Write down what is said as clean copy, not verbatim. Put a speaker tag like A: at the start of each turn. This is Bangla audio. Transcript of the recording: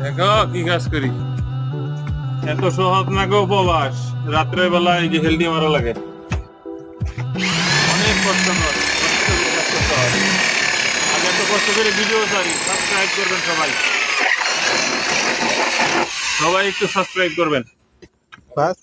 A: দেখো কি কাজ করি, এত সহজ না গো উপবাস। রাত্রে বেলা এই যে হেলদি মারা লাগে, অনেক কষ্ট হয়, কষ্ট করে কাজ করতে হয়। আর এত কষ্ট করে ভিডিও চাই, সাবস্ক্রাইব করবেন সবাই, সবাই একটু সাবস্ক্রাইব করবেন।
B: বাস